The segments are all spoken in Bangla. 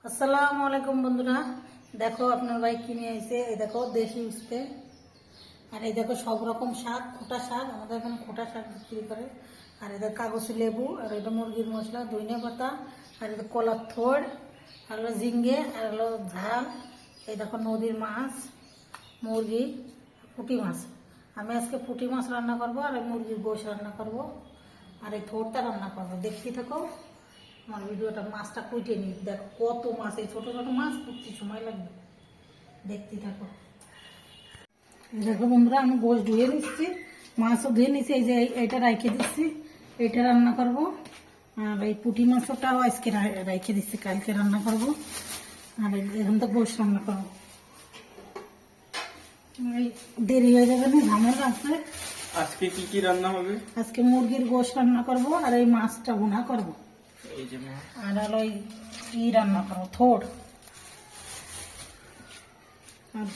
আসসালামু আলাইকুম বন্ধুরা, দেখো আপনার ভাই কিনে এসে এই দেখো দেশি উস্তে। আর এই দেখো সব রকম শাক, খোটা শাক, আমাদের এখানে খোটা শাক বিক্রি করে। আর এদের কাগজি লেবু, আর এটা মুরগির মশলা, ধনিয়া পাতা, আর এটা কলার থোড়, আর হলো ঝিঙ্গে, আর হলো ঝাল। এই দেখো নদীর মাছ, মুরগি, পুঁটি মাছ। আমি আজকে পুঁটি মাছ রান্না করবো, আর মুরগির গোশ রান্না করবো, আর এই থোড়টা রান্না করবো। দেখতে থাকো আমার ভিডিওটা। মাছটা কুটে নি, দেখো কত মাছ, এই ছোট ছোট মাছ কুটতে সময় লাগবে, দেখতে থাকো। দেখো বন্ধুরা, আমি গোশ ধুয়ে নিচ্ছি, মাছও ধুয়ে নিচ্ছি। এই যে এইটা রেখে দিচ্ছি, এইটা রান্না করব। আর এই পুঁটি মাছটাও আজকে রেখে দিচ্ছি, কালকে রান্না করব। আর এখন তো গোশ রান্না করবো, এই দেরি হয়ে যাবে না, ঝামেলা আছে। আজকে কি কি রান্না হবে? আজকে মুরগির গোশ রান্না করব, আর এই মাছটা ভুনা করবো। আর হলো ই রান্না করবো, থোড়। আর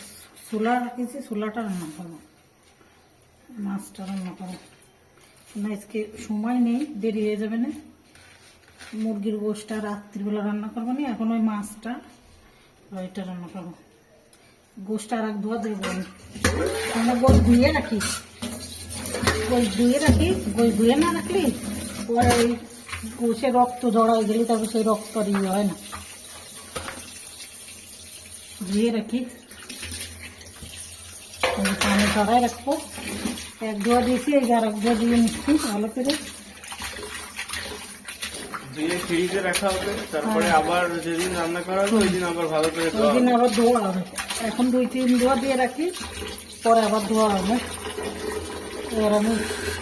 ছোলা রাখিছি, ছোলাটা রান্না করবো, মাছটা রান্না করবো না। আজকে সময় নেই, দেরি হয়ে যাবে না। মুরগির গোশটা রাত্রিবেলা রান্না করবো না, এখন ওই মাছটা ওইটা রান্না করবো। গোশটা আর এক ধোয়া দেবো আমি। আমরা গোশ ধুয়ে রাখি, গোশ ধুয়ে রাখি। গোশ ধুয়ে না রাখলি পরে ওই গোশে রক্ত জড়াই গেলে তারপর সেই রক্ত আর ইয়ে হয় না। ধুয়ে রাখি, পানি ঝরাই রাখবো। এক ধোয়া দিয়েছি, এই আর এক ধোয়া দিয়ে নিচ্ছি ভালো করে। ধুয়ে ফ্রিজে রাখা হবে, তারপরে আবার যেদিন রান্না করা হবে ওই দিন আবার ভালো করে ওই দিন আবার ধোয়া হবে। এখন 2-3 ধোয়া দিয়ে রাখি, পরে আবার ধোয়া হবে। এবার আমি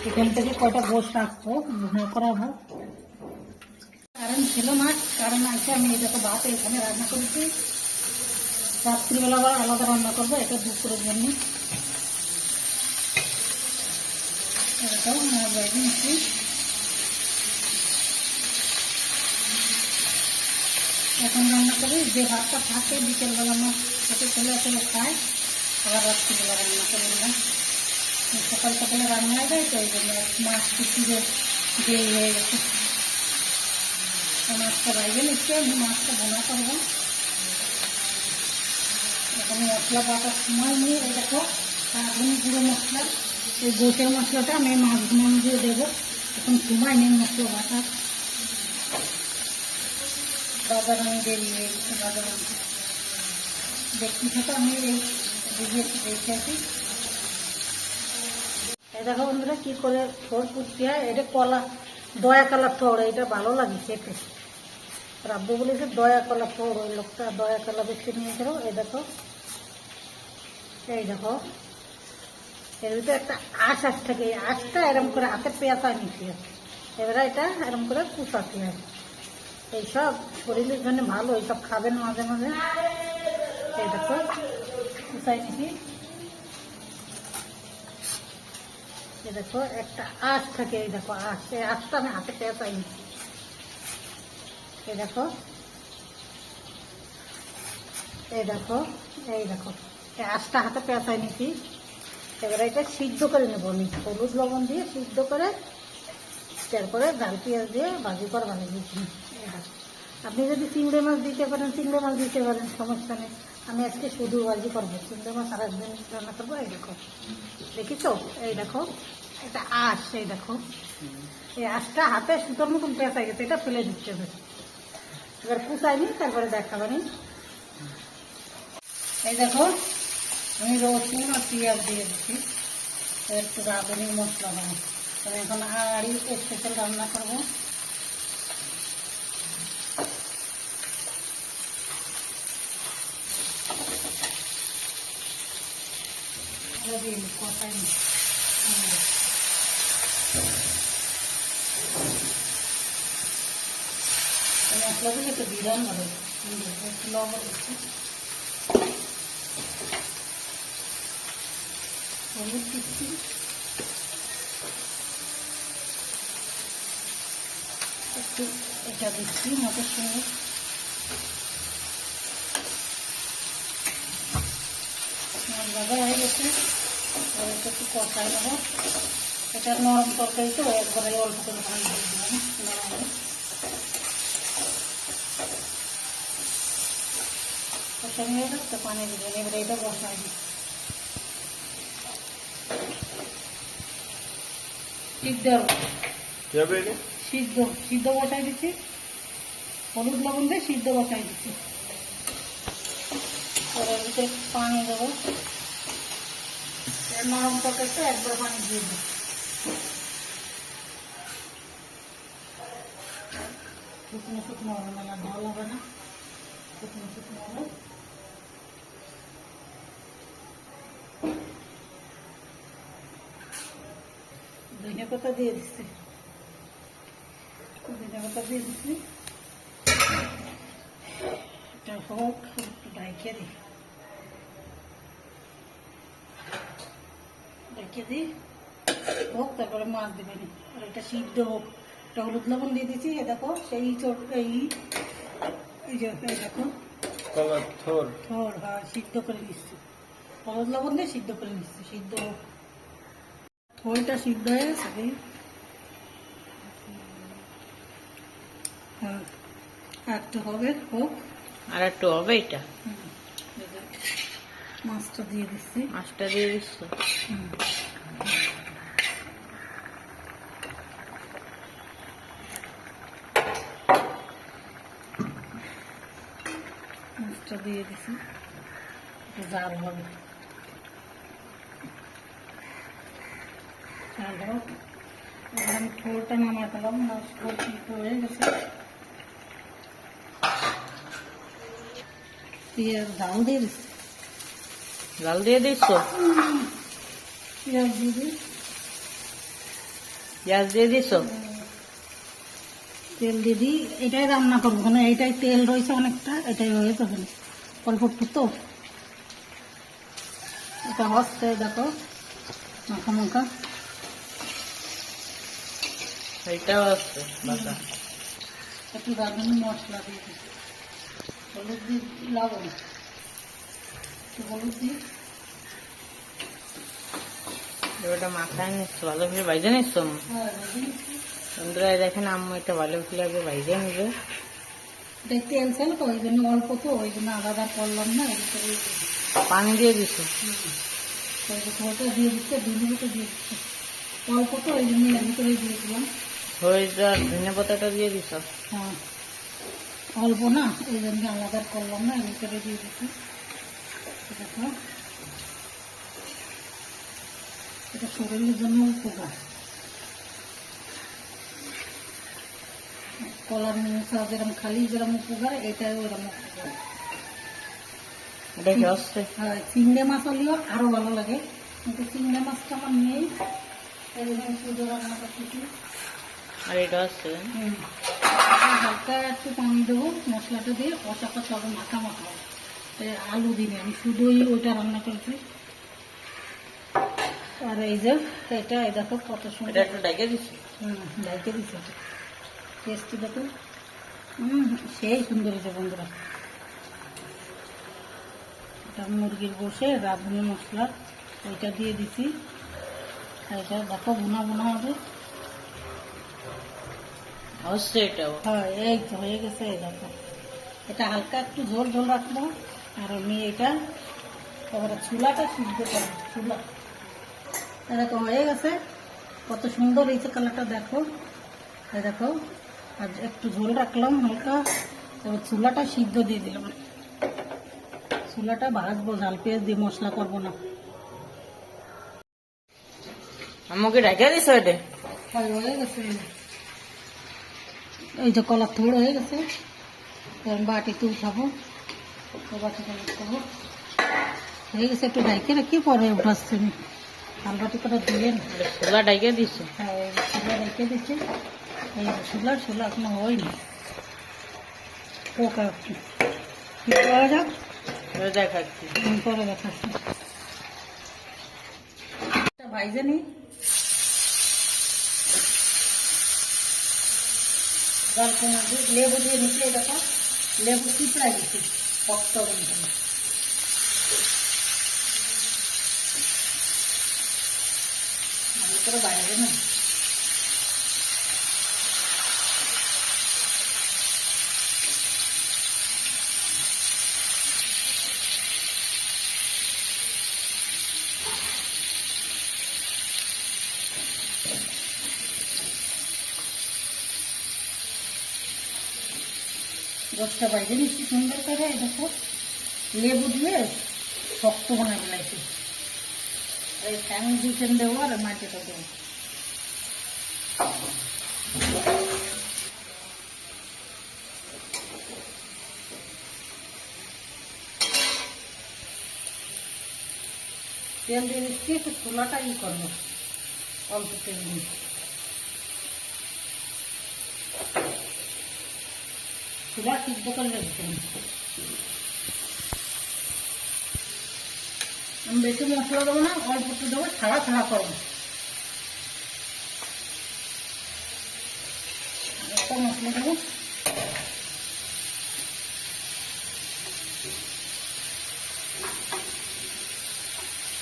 এখান থেকে কয়টা গোশ রাখবো, করাবো। কারণ ছিল না, কারণ আছে। আমি এটা তো ভাত এখানে রান্না করেছি, রাত্রিবেলা আবার আলাদা রান্না করবো, এটা দুপুরের জন্য। এটাও বাইরে নিচ্ছি। এখন রান্না করি, যে ভাতটা থাকে বিকেলবেলা আমার ছোটো ছেলে আসলে খায়, আবার রাত্রিবেলা রান্না করি না। সকাল সকালে রান্না হয়ে যায়, তো ওই জন্য মাছ কিছু যে হয়ে গেছে। মাছটা বাইরে নিচ্ছে, আমি মাছটা ভোনা করবো। এখন মশলা বাটার সময় নিয়ে এই দেখো আধুনিক গুঁড়ো মশলা, এই গোশের মশলাটা আমি মাছ ভুনা দিয়ে দেবো। এখন সময় নেই মশলা বাটার। বাজার আমি বেরিয়ে গেছি, বাজার দেখতে থাকো। আমি এই দেখে আসি। এই দেখো বন্ধুরা কি করে থোড় কুটতে হয়। এটা কলা দয়া কালার থোড়, এটা ভালো লাগে খেতে। রাব্বু বলেছে দয়া কলা থোড়, ওই লোকটা দয়া কলা বেশি নিয়ে গেল। এই দেখো, এই দেখো এর ভিতরে একটা আঁশ থাকে, এই আঁশটা এরম করে হাতে পেঁচা নিতে হয়। এবারে এটা এরম করে কুচাতে হয়। এইসব শরীরের জন্য ভালো, এইসব খাবেন মাঝে মাঝে। এই দেখো কুচাই নিছি। এই দেখো একটা আঁশ থাকে, এই দেখো আঁশ, এই আঁশটা আমি হাতে পেঁচাই নিচ্ছি। এই দেখো, এই দেখো, এই দেখো এই আঁশটা হাতে পেঁচাই নিচ্ছি। এবারে এটা সিদ্ধ করে নেবো আমি, হলুদ লবণ দিয়ে সিদ্ধ করে, তারপরে ডাল পেঁয়াজ দিয়ে ভাজি করে বানিয়ে দিচ্ছি। আপনি যদি চিংড়ি মাছ দিতে পারেন, চিংড়ি মাছ দিতে পারেন, সমস্যা নেই। আমি আজকে শুধু ভাজি করবো, চিংড়ি মাছ আর একদিন রান্না করবো। এই দেখো, দেখিছো? এই দেখো এটা আঁশ, এই দেখো এই আঁশটা হাতে সুতোর মতন পেঁচাই গেছে, এটা ফেলে দিচ্ছে হবে। এবার কুচাইনি, তারপরে দেখাবানি। এই দেখো আমি রসুন আর পেঁয়াজ দিয়ে দিচ্ছি, একটু রাঁধুনি মশলা বানাই। আমি এখন আড়ি স্পেশাল রান্না করবো। কষাই মশলাগুলো একটু দিলাম, হবে একটু লবণ দিচ্ছি, হলুদ দিচ্ছি, একটু এটা দিচ্ছি মটর সঙ্গে। ভাজা হয়ে গেছে, এটা একটু কষাই নেবো। এটা নরম তরকারি তো, একবারে অল্প করে পানি দিয়ে দিলাম নরম। কষানো হয়ে গেছে, পানি দিবেন। এবারে এটা বসাই দিই, সিদ্ধ যাবে এটা সিদ্ধ সিদ্ধ বসাই দিচ্ছি, হলুদ লবণ দিয়ে সিদ্ধ বসাই দিচ্ছি। এবার দিতে পানি দেবো, নরম তরকারিটা একবার পানি দিয়ে দেবো। শুকনো শুকনো হবে, মেলা ঢল হবে না, শুকনো শুকনো হবে। ধনে পাতা দিয়ে দিচ্ছি, ধনে পাতা দিয়ে দিচ্ছি। এটা হোক, একটু ঢাইকে দিই, ঢাইকে দিই হোক, তারপরে মাছ দেবেন। আর এটা সিদ্ধ হোক, এটা হলুদ লবণ দিয়ে দিচ্ছি। এ দেখো সেই এই যে এই দেখো কলার থোর। থোর, হ্যাঁ সিদ্ধ করে নিচ্ছি, হলুদ লবণ দিয়ে সিদ্ধ করে নিচ্ছি। সিদ্ধ হোক, থোরটা সিদ্ধ হয়ে গেছে। হ্যাঁ একটা হবে, হোক। আর একটু হবে এটা। মাছটা দিয়ে দিচ্ছি। মাছটা দিয়ে দিচ্ছ। মাছটা দিয়ে দিচ্ছি, একটু জাল হবে, জাল হোক। এবার আমি ঠোঁটটা নামাই পেলাম, মাছ ঠোঁট সিদ্ধ হয়ে গেছে। পেঁয়াজ জাল দিয়ে দিচ্ছি, জাল দিয়ে দিচ্ছ। পেঁয়াজ দিয়ে দিই, পেঁয়াজ দিয়ে দিচ্ছ। তেল দিয়ে দিই। এটাই রান্না করবো, কেন এইটাই তেল রয়েছে অনেকটা, এটাই হয়ে যাবে না, অল্প একটু তো। এটা হচ্ছে দেখো মাখা মাখা। এইটাও আছে বাটা। একটু রাঁধুনি মশলা দিয়ে দিই, হলুদ দিয়ে লবণ, একটু হলুদ দিই। ওটা মাখায় নিচ্ছ, ভালো করে ভাইজে নিচ্ছ। হ্যাঁ ভেজে নিচ্ছি। বন্ধুরা দেখেন আম্মু এটা ভালো করে আগে ভাইজে নিবে। এটা তেল ছিল তো, ওই জন্য অল্প তো, ওই জন্য আলাদা করলাম না। এর ভিতরে পানি দিয়ে দিচ্ছ। ওটা দিয়ে দিচ্ছে, ধনেপাতা দিয়ে দিচ্ছে, অল্প তো ওই জন্য এর ভিতরে দিয়ে দিলাম। হয়ে যাওয়ার ধনে পাতাটা দিয়ে দিচ্ছ। হ্যাঁ অল্প না, ওই জন্য আলাদা করলাম না, এর ভিতরে দিয়ে দিচ্ছি। দেখো এটা শরীরের জন্য উপকার। কলার মশা যেরকম খালি যেরকম উপকার, এটাও ওরকম উপকার। এটা কি হচ্ছে? হ্যাঁ চিংড়ি মাছ হলেও আরো ভালো লাগে, কিন্তু চিংড়ি মাছটা আমার নেই, এই জন্য শুধু রান্না করতেছি। আর এটা হচ্ছে হালকা একটু পানি দেবো, মশলাটা দিয়ে কষা কষা হবে, মাখা মাখা হবে। আলু দিনে আমি শুধুই ওইটা রান্না করেছি। আর এই যে এটা, এই দেখো কত এটা সুন্দর। একটু ডাইকে দিচ্ছ। ডাইকে দিচ্ছে, টেস্টি দেখো। সেই সুন্দর হয়েছে বন্ধুরা। এটা মুরগির বসে রাঁধুনি মশলা, ওইটা দিয়ে দিছি। এটা দেখো ভুনা ভুনা হবে। হচ্ছে এটাও। হ্যাঁ এই তো হয়ে গেছে। এই দেখো এটা হালকা একটু ঝোল ঝোল রাখবো। আর আমি এটা এবারে চুলাটা সিদ্ধ করবো। চুলা দেখো হয়ে গেছে, কত সুন্দর হয়েছে কালারটা দেখো। এই দেখো আর একটু ঝোল রাখলাম হালকা, এবার চুলাটা সিদ্ধ দিয়ে দিলাম। চুলাটা ভাজবো, ঝাল পেঁয়াজ দিয়ে, মশলা করবো না। আম্মুকে ডাইকে দিচ্ছ এটা। হয়ে গেছে, এই যে কলার থোড় হয়ে গেছে। এবার বাটিতে উঠাবো, বাটিতে উঠাবো হয়ে গেছে। একটু ডাইকে রাখি, পরে উঠাচ্ছি আমি। থাল বাটি করে দিয়ে চুলা ডাইকে দিচ্ছ। হ্যাঁ চুলা রেখে দিচ্ছি। এই চুলা চুলা এখনো হয়নি, পোকা একটু কি করা যাক, দেখাচ্ছি পরে দেখাচ্ছি। ভাইজে নি লেবু দিয়ে নিচে, দেখো লেবু চিপড়াই দিচ্ছি শক্ত করে। ভালো করে বাইরে না, গোষ্ঠটা বাইরে নিচ্ছি সুন্দর করে। এই দেখো লেবু দিয়ে শক্ত বানায় ফেলাইছি। এই ফ্যান দিচ্ছেন দেবো আর মাটিটা দেবো। তেল দিয়ে দিচ্ছি, একটু চুলাটা করবো অল্প তেল দিয়ে। চুলা সিদ্ধ করে রেখেছি। আমি বেশি মশলা দেবো না, অল্প একটু দেবো, ছাড়া ছাড়া করবো। একটা মশলা দেবো,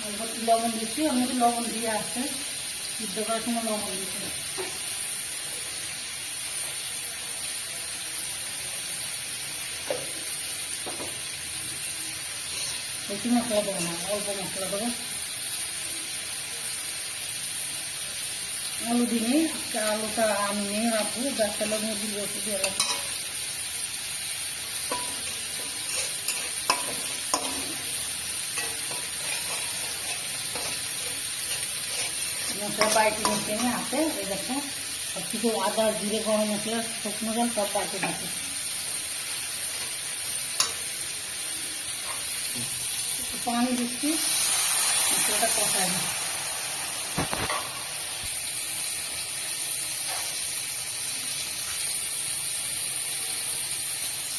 অল্প একটু লবণ দিচ্ছি। আমি একটু লবণ দিয়ে আসছে, সিদ্ধ করার সময় লবণ দিচ্ছি। বেশি মশলা দেবো না, অল্প মশলা দেবো। আলু দিনেই, আলুটা আমি নিয়ে রাখবো, গাছটা মুরগির বসে দিয়ে রাখবো। মশলা বাইটে নিচে নিয়ে আসে। এই দেখো সব কিছু আদা জিরে গরম মশলা শুকনো জল সব বাইটে দিচ্ছে। পানি দিচ্ছি, মশলাটা কষায় না।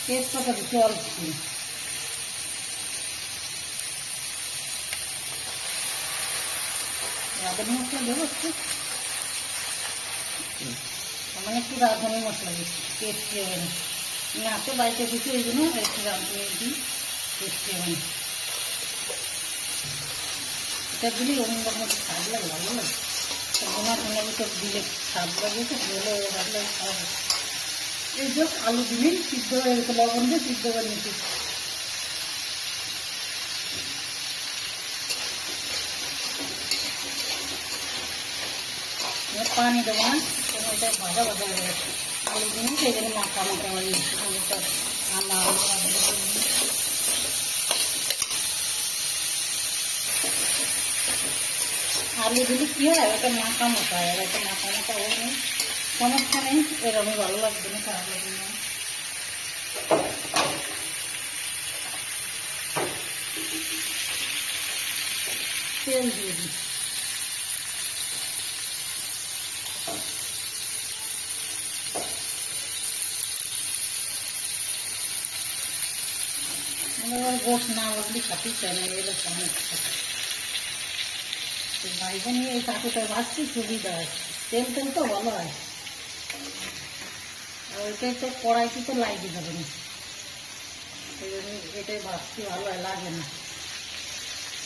তেজপাতা দিচ্ছি অল্প। রাঁধুনি মশলা দেবো একটু, মানে একটু রাঁধুনি মশলা দিচ্ছি, টেস্টি হবে না। নাতে বাড়িতে দিচ্ছি, এই জন্য একটু রাঁধুনি দিই, টেস্টি হবে না। এটা দিলে অন্যদের মধ্যে স্বাদ লাগে, ভালো লাগে। বোনা টোনার ভিতর দিলে স্বাদ লাগে, তো ধুলে রাখলে খাওয়া। এই যে আলু দিলেই সিদ্ধ হয়ে গেছে, লবণ দিয়ে সিদ্ধ করে নিচ্ছি। পানি দেবো না, ওটা ভাজা ভাজা হয়ে গেছে। আলু দিলেই সেই জন্য মাখা মাখা হয়ে গেছে। আলু দিলে কি হয়, ওটা মাখা মাখা হয়, ওটা মাখা মাখা হয়ে নেই, সমস্যা নেই। এরকম ভালো লাগবে না, খারাপ লাগবে না। তেল দিয়ে দিই। আমার গোস না লাগলে খাতেই চাই না, এগুলো কেমন বাইরে নিয়ে এই কাকুটা ভাজছি, সুবিধা হয়। তেল তেল তো ভালো হয়। আর ওইটাই তো কড়াইতে তো লাগিয়ে যাবে না, সেই জন্য এটাই ভাজছি, ভালো হয়, লাগে না।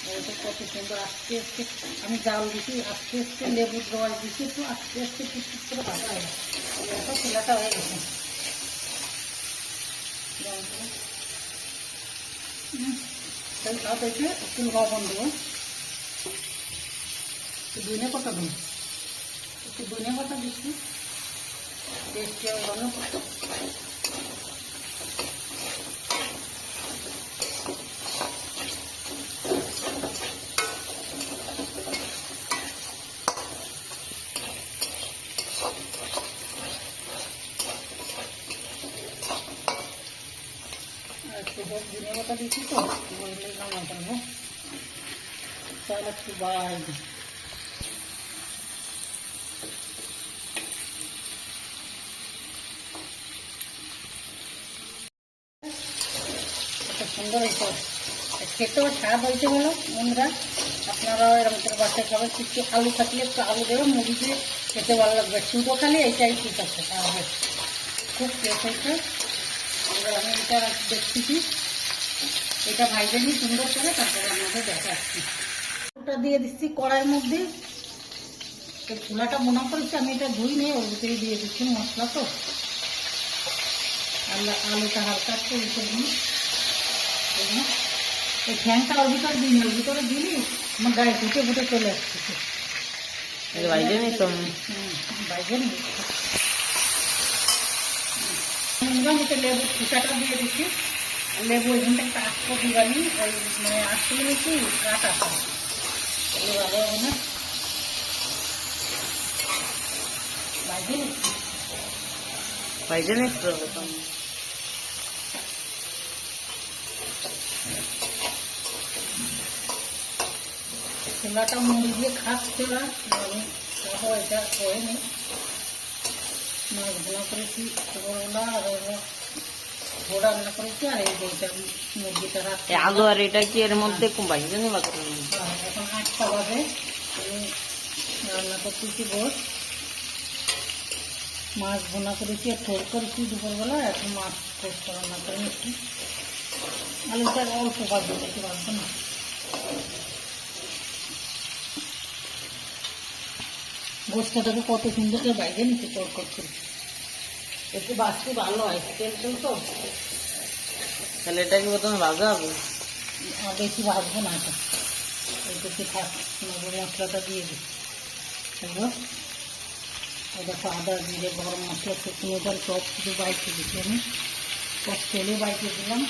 ওইটা কত সুন্দর আস্তে আস্তে আমি জাল দিচ্ছি, আস্তে আস্তে লেবুর রস দিচ্ছি, একটু আস্তে আস্তে টুকটুক করে ভাজা হয়। এটা চুলাটা হয়ে গেছে। তাই তাতে একটু লবণ দেবো, একটু ধনে পাতা দেবো, একটু ধনে পাতা দিচ্ছি, টেস্টি হবে ভালো। একটু ধনে পাতা দিচ্ছি তো নামাই ফেলবো, তাহলে একটু বাড়াই দিই। সুন্দর হয়েছে, খেতেও স্বাদ হয়েছে বলো বন্ধুরা। আপনারাও এরকম করে বাসায় খাবেন। কিছু আলু থাকলে একটু আলু দেবেন, মুড়ি দিয়ে খেতে ভালো লাগবে। শুধু খালি এইটাই ঠিক আছে, তাহলে খুব টেস্ট হয়েছে। এবার আমি এটা দেখছি, এটা ভাইজে নিই সুন্দর করে, তারপরে আমাদের দেখাচ্ছি। ওটা দিয়ে দিচ্ছি কড়াইয়ের মধ্যে। এই ছোলাটা বোনা করেছি আমি, এটা ধুই নিয়ে ওর ভিতরে দিয়ে দিচ্ছি মশলা। তো আলুটা হালকা একটু উঠে দিই, এই ফ্যানটা ওর ভিতরে দিই, ওর ভিতরে দিলি আমার গায়ে ফুটে ফুটে চলে আসছে। বাইরে নিই, মোটামুটি লেবু ফুটাটা দিয়ে দিচ্ছি। লেবু এখান থেকে আটকো দিবানি, ওই মানে আটকো নিচ্ছি কাটা এগুলো ভালো হবে না, বাইরে নিচ্ছি। ভাইজে নিচ্ছ? ছোলাটা মুড়ি দিয়ে খাচ্ছে না, আমি খাবো এটা হয়নি। মাছ ভোনা করেছি ছোটবেলা, আর ঘোড়া রান্না করেছি, আর এই বইটা মুরগিটা রাখছি। আলু আর এটা কি এর মধ্যে ভাইজে নিবা? এখন 8টা বাজে, আমি রান্না করতেছি বোট। মাছ ভোনা করেছি আর ঠোর করেছি দুপুরবেলা, এখন মাছ পোস্ত রান্না করে নিচ্ছি। আলুটা অল্প বাজবে, বেশি বাজবে না। গোস্তটাকে কত সুন্দর করে বাইরে নিচ্ছে টোর করছে, একটু বাঁচতে ভালো হয়, তেল তেল তো। তাহলে এটা কি প্রথমে ভাজা হবে? আর বেশি ভাজবো না, এটা একটু থাক, মশলাটা দিয়ে দিই। এগুলো দেখো আদা জিরে গরম মশলা শুকনো জল সব কিছু বাইতে দিচ্ছি আমি, সব তেলে বাইতে দিলাম,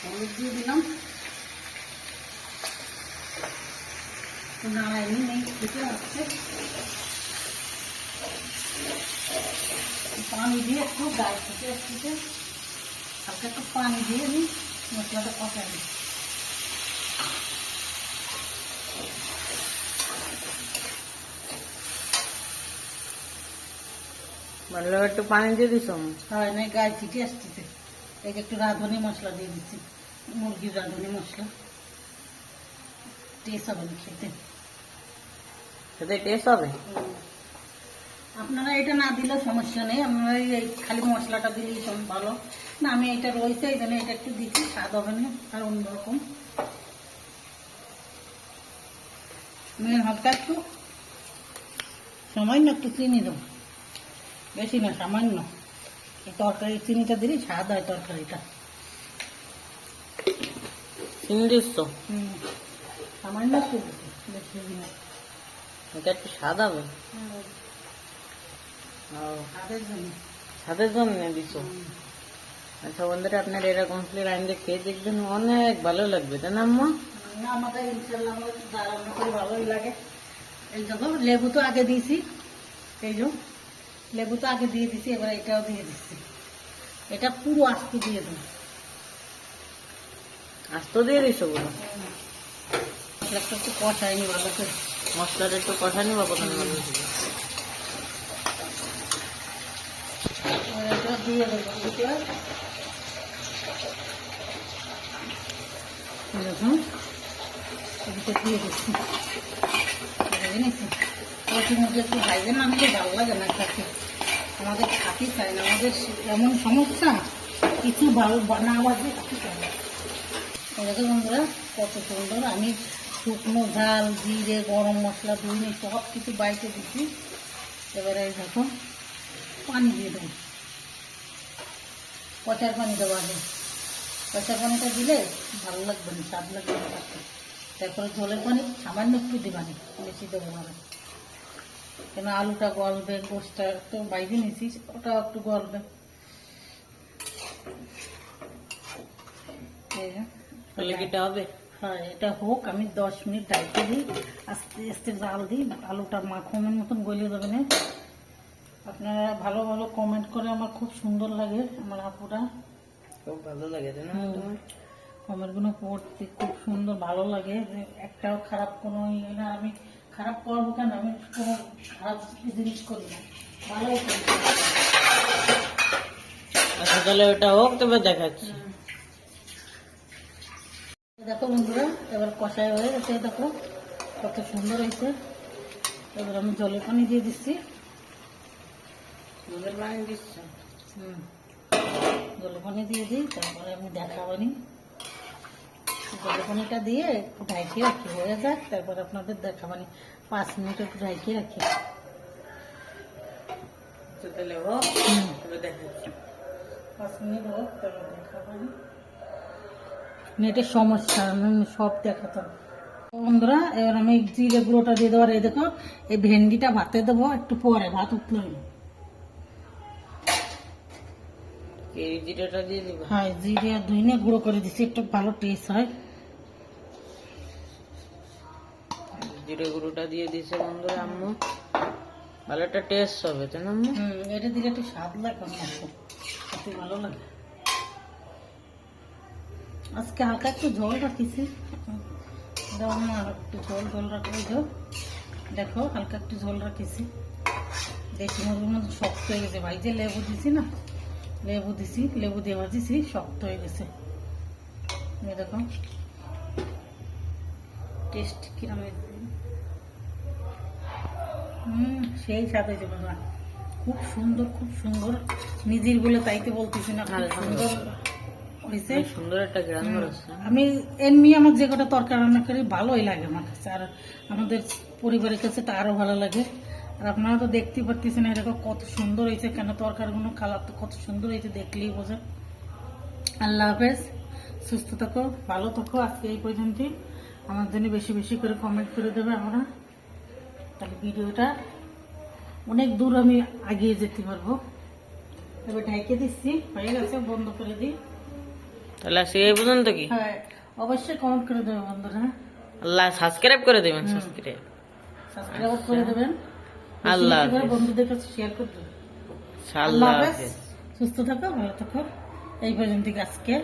হলুদ দিয়ে দিলাম, নাড়াইনি নেই ফুটে আসছে। পানি দিয়ে একটু গায়ে ফুটে আসছে, হালকা একটু পানি দিয়ে আমি মশলাটা কষাই দিই। মানে একটু পানি দিয়ে দিছ? হয় না, গায়ে ছিটে আসতেছে। এই যে একটু রাঁধুনি মশলা দিয়ে দিচ্ছি, মুরগির রাঁধুনি মশলা, টেস্ট হবে না খেতে। সেটাই টেস্ট হবে। আপনারা এটা না দিলেও সমস্যা নেই, আপনারা এই খালি মশলাটা দিলেই সব ভালো না। আমি এটা রয়েছে এই জন্য এটা একটু দিচ্ছি, স্বাদ হবে না আর অন্যরকম। হালকা একটু সামান্য একটু চিনি দেবো, বেশি না সামান্য। এই তরকারি চিনিটা দিলেই স্বাদ হয় তরকারিটা। চিনি দিচ্ছ? সামান্য একটু দিচ্ছি, বেশি না। এটা একটু স্বাদ হবে। স্বাদের জন্য। স্বাদের জন্য দিচ্ছ? আচ্ছা বন্ধুরা, আপনারা এরকম রান্না খেয়ে দেখবেন, অনেক ভালো লাগবে, তাই না আম্মা? না, আমাদের ইনশাল্লাহ আমাদের যা রান্না করে ভালোই লাগে। এই দেখো লেবু তো আগে দিয়েছি, এই যে লেবু তো আগে দিয়ে দিছি, এবার এটাও দিয়ে দিচ্ছি। এটা পুরো আস্তে দিয়ে দেবো। আস্ত দিয়ে দিচ্ছ পুরো? মশলাটা একটু কষায়নি ভালো করে, মশলাটা একটু কষানি বা প্রথমে ভালো ছিল। এটা দিয়ে দেবো। দেখুন এটা দিয়ে দিচ্ছি, কঠিন মধ্যে একটু ভাইবে না, আমাদের ভালো লাগে না খাতে, আমাদের খাতি চাই না, আমাদের এমন সমস্যা কিছু ভালো না বাজে খাতি চাই না। দেখো বন্ধুরা কত সুন্দর, আমি শুকনো ঝাল জিরে গরম মশলা ধুইনি সব কিছু বাইতে দিচ্ছি। এবারে দেখো পানি দিয়ে দেবো, পচার পানি দেবো আগে। পচার পানিটা দিলে ভালো লাগবে না, স্বাদ লাগবে না খাতে। তারপরে ঝোলের পানি সামান্য একটু দেবানি, বেশি দেবো না, কেন আলুটা গলবে, গোসটা তো বাইরে নিয়েছি ওটাও একটু গলবে। এটা হবে? হ্যাঁ, এটা হোক, আমি 10 মিনিট ডাইতে দিই, আস্তে আস্তে জাল দিই, আলুটা মাখনের মতন গলে যাবে না। আপনারা ভালো ভালো কমেন্ট করে, আমার খুব সুন্দর লাগে, আমার আপুরা খুব ভালো লাগে, তাই না? কমেন্টগুলো পড়তে খুব সুন্দর ভালো লাগে, একটাও খারাপ কোনো ইয়ে না। আমি খারাপ করবো কেন, আমি কোনো খারাপ জিনিস করি না, ভালোই করি। আচ্ছা তাহলে ওটা হোক, তবে দেখাচ্ছি। দেখো বন্ধুরা এবার কষাই হয়ে গেছে, দেখো কত সুন্দর হয়েছে। এবার আমি জলের পানি দিয়ে দিচ্ছি। জলের পানি দিচ্ছ? জলের পানি দিয়ে দিই, তারপরে আমি দেখাবানি। জলের পানিটা দিয়ে একটু ঢাইকে রাখি, হয়ে যাক, তারপরে আপনাদের দেখাবানি। 5 মিনিট একটু ঢাইকে রাখি। তাহলে হোক, তবে দেখাচ্ছি। 5 মিনিট হোক, তারপরে দেখাবানি। নেটের সমস্যা, আমি সব দেখাতাম। বন্ধুরা এবার আমি জিরে গুঁড়োটা দিয়ে দেবো। এই দেখো এই ভেন্ডিটা ভাতে দেবো একটু পরে, ভাত উঠলো। এই জিরাটা দিয়ে দিব। হ্যাঁ, জিরে আর ধনিয়া গুঁড়ো করে দিছি, একটু ভালো টেস্ট হয়। জিরে গুঁড়োটা দিয়ে দিছে বন্ধুরা আম্মু, ভালো একটা টেস্ট হবে তাই না আম্মু? এটা দিলে একটু স্বাদ লাগে, খেতে ভালো লাগে। আজকে হালকা একটু ঝোল রাখিছি, একটু ঝোল রাখবো। দেখো হালকা একটু ঝোল রাখিছি। দেশি মুরগির মধ্যে শক্ত হয়ে গেছে ভাই, যে লেবু দিছি না, লেবু দিয়ে ভাজিছি, শক্ত হয়ে গেছে। দেখো টেস্ট কিরম, সেই স্বাদ হয়েছে বাবা, খুব সুন্দর। নিজের বলে তাইতে বলতেছি না, খুব সুন্দর হয়েছে। সুন্দর একটা গ্রাম রয়েছে। আমি এমনি আমার যে কটা তরকারি রান্না করি ভালোই লাগে আমার কাছে, আর আমাদের পরিবারের কাছে তো আরো ভালো লাগে। আর আপনারা তো দেখতে পারতেছেন এরকম কত সুন্দর হয়েছে, কেন তরকারিগুলো কালার তো কত সুন্দর হয়েছে, দেখলেই বোঝা। আল্লাহ হাফেজ, সুস্থ থাকো, ভালো থাকো। আজকে এই পর্যন্তই। আমার জন্য বেশি বেশি করে কমেন্ট করে দেবে আমরা, তাহলে ভিডিওটা অনেক দূর আমি এগিয়ে যেতে পারবো। তবে ঢাইকে দিচ্ছি, হয়ে গেছে, বন্ধ করে দিই। তাহলে আজকে এই পর্যন্ত কি? হ্যাঁ, অবশ্যই কমেন্ট করে দেবে বন্ধুরা, আল্লাহ সাবস্ক্রাইব করে দেবেন, সাবস্ক্রাইব করে দেবেন, আল্লাহ বেশি বেশি করে হাফেজ। বন্ধুদের কাছে শেয়ার করে দেবেন। আল্লাহ আল্লাহ হাফেজ, হাফেজ। সুস্থ থাকো, ভালো থাকো। এই পর্যন্ত আজকে।